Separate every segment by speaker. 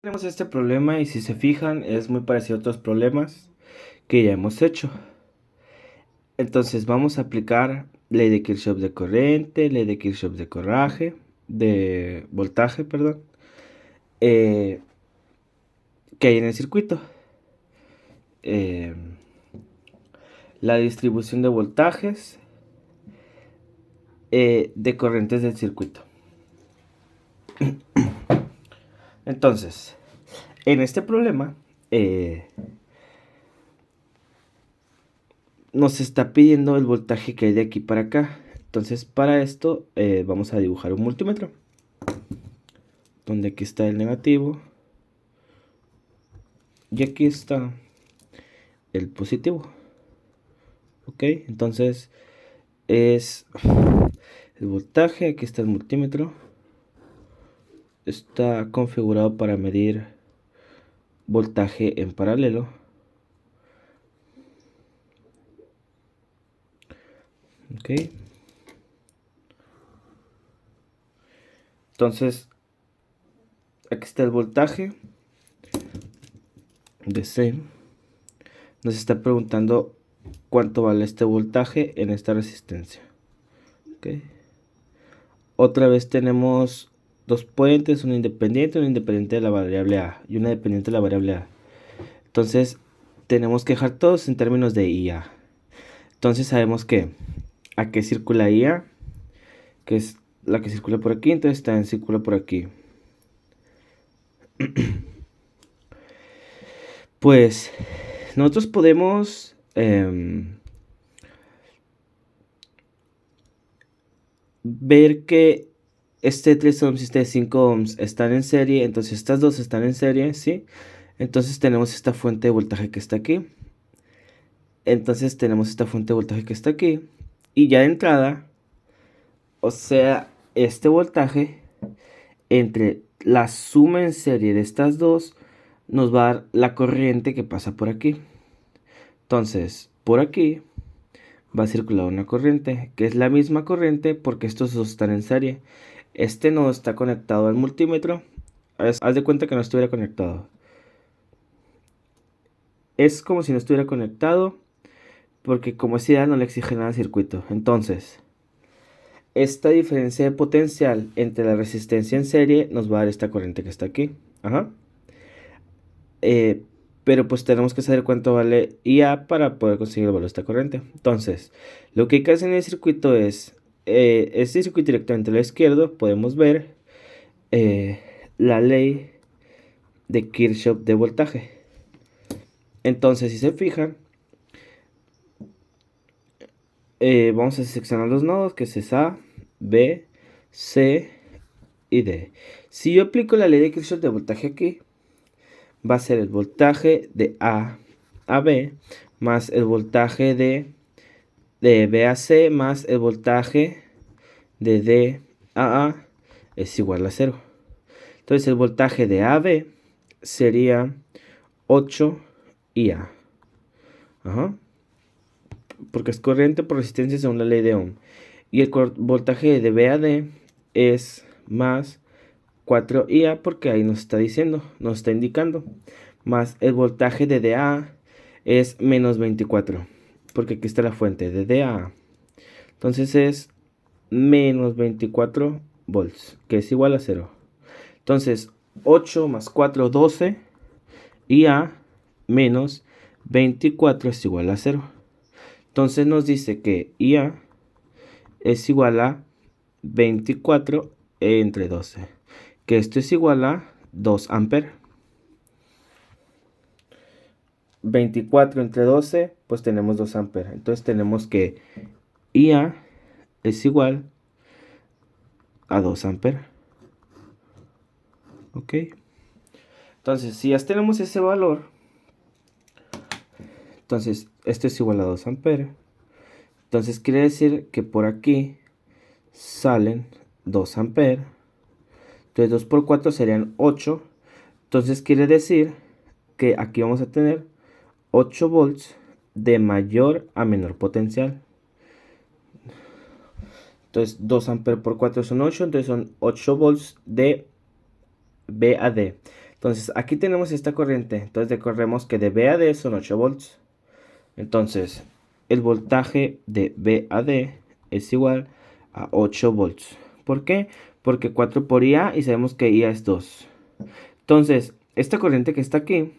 Speaker 1: Tenemos este problema y si se fijan es muy parecido a otros problemas que ya hemos hecho. Entonces vamos a aplicar ley de Kirchhoff de corriente, ley de Kirchhoff de voltaje, perdón, que hay en el circuito. La distribución de voltajes de corrientes del circuito. Entonces, en este problema nos está pidiendo el voltaje que hay de aquí para acá. Entonces, para esto vamos a dibujar un multímetro, donde aquí está el negativo y aquí está el positivo. Ok, entonces es el voltaje, aquí está el multímetro, está configurado para medir voltaje en paralelo. Ok, entonces aquí está el voltaje de C. Nos está preguntando cuánto vale este voltaje en esta resistencia. Okay. Otra vez tenemos dos puentes, un independiente de la variable A y una dependiente de la variable A. Entonces tenemos que dejar todos en términos de IA. Entonces sabemos que a qué circula IA, que es la que circula por aquí, entonces también circula por aquí. Pues nosotros podemos ver que este 3 ohms y este 5 ohms están en serie, entonces estas dos están en serie, ¿sí? Entonces tenemos esta fuente de voltaje que está aquí. Entonces tenemos esta fuente de voltaje que está aquí. Y ya de entrada, o sea, este voltaje entre la suma en serie de estas dos nos va a dar la corriente que pasa por aquí. Entonces, por aquí va a circular una corriente, que es la misma corriente porque estos dos están en serie. Este no está conectado al multímetro. Haz de cuenta que no estuviera conectado. Es como si no estuviera conectado, porque como es ideal no le exige nada al circuito. Entonces, esta diferencia de potencial entre la resistencia en serie nos va a dar esta corriente que está aquí. Ajá. Pero pues tenemos que saber cuánto vale IA para poder conseguir el valor de esta corriente. Entonces, lo que hay que hacer en el circuito es, este circuito directamente a la izquierda, podemos ver la ley de Kirchhoff de voltaje. Entonces, si se fijan, vamos a seleccionar los nodos, que es A, B, C y D. Si yo aplico la ley de Kirchhoff de voltaje aquí, va a ser el voltaje de A a B más el voltaje de B a C más el voltaje de D a A es igual a 0. Entonces el voltaje de A a B sería 8 IA. Ajá. Porque es corriente por resistencia según la ley de Ohm. Y el voltaje de B a D es más 4 IA porque ahí nos está diciendo, nos está indicando. Más el voltaje de DA es menos 24. Porque aquí está la fuente de DA. Entonces es menos 24 volts, que es igual a 0. Entonces 8 más 4, 12. IA menos 24 es igual a 0. Entonces nos dice que IA es igual a 24 entre 12. Que esto es igual a 2 amperes. 24 entre 12, pues tenemos 2 amperes. Entonces tenemos que IA es igual a 2 amperes. Ok. Entonces, si ya tenemos ese valor, entonces esto es igual a 2 amperes. Entonces quiere decir que por aquí salen 2 amperes. Entonces 2 por 4 serían 8. Entonces quiere decir que aquí vamos a tener 8 volts de mayor a menor potencial. Entonces 2 amperes por 4 son 8, entonces son 8 volts de B a D. Entonces, aquí tenemos esta corriente. Entonces, recordemos que de B a D son 8 volts. Entonces, el voltaje de B a D es igual a 8 volts. ¿Por qué? Porque 4 por IA y sabemos que IA es 2. Entonces, esta corriente que está aquí,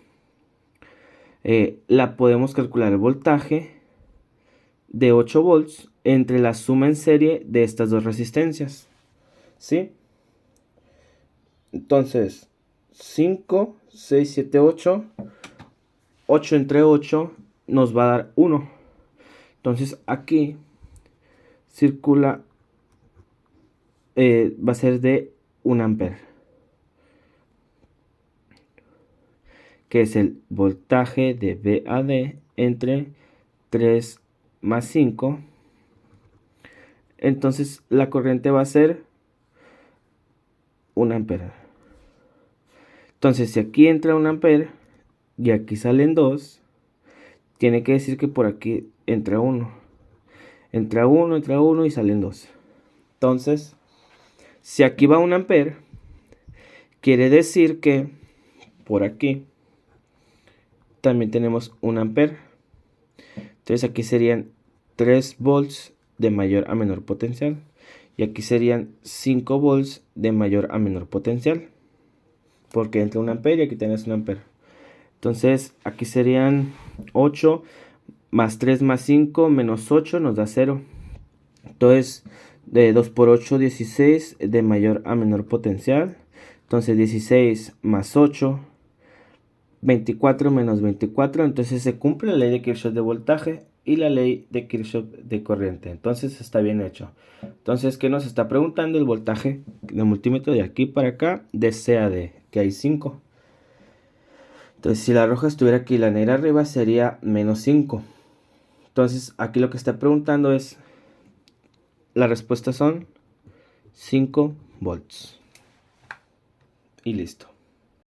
Speaker 1: la podemos calcular el voltaje de 8 volts entre la suma en serie de estas dos resistencias. ¿Sí? Entonces, 5, 6, 7, 8. 8 entre 8 nos va a dar 1. Entonces aquí circula, va a ser de 1 amper, que es el voltaje de V a D entre 3 más 5. Entonces la corriente va a ser 1 amper. Entonces si aquí entra 1 amper y aquí salen 2, tiene que decir que por aquí entra 1. Entra 1 y salen 2. Entonces, si aquí va 1 amper, quiere decir que por aquí también tenemos 1 amper. Entonces aquí serían 3 volts de mayor a menor potencial. Y aquí serían 5 volts de mayor a menor potencial. Porque entra 1 amper y aquí tenés 1 amper. Entonces aquí serían 8 más 3 más 5 menos 8 nos da 0. Entonces de 2 por 8, 16 de mayor a menor potencial. Entonces 16 más 8, 24 menos 24. Entonces se cumple la ley de Kirchhoff de voltaje y la ley de Kirchhoff de corriente. Entonces está bien hecho. Entonces, ¿qué nos está preguntando? El voltaje de multímetro de aquí para acá de C a D, que hay 5. Entonces si la roja estuviera aquí y la negra arriba sería menos 5. Entonces aquí lo que está preguntando es, la respuesta son 5 volts. Y listo.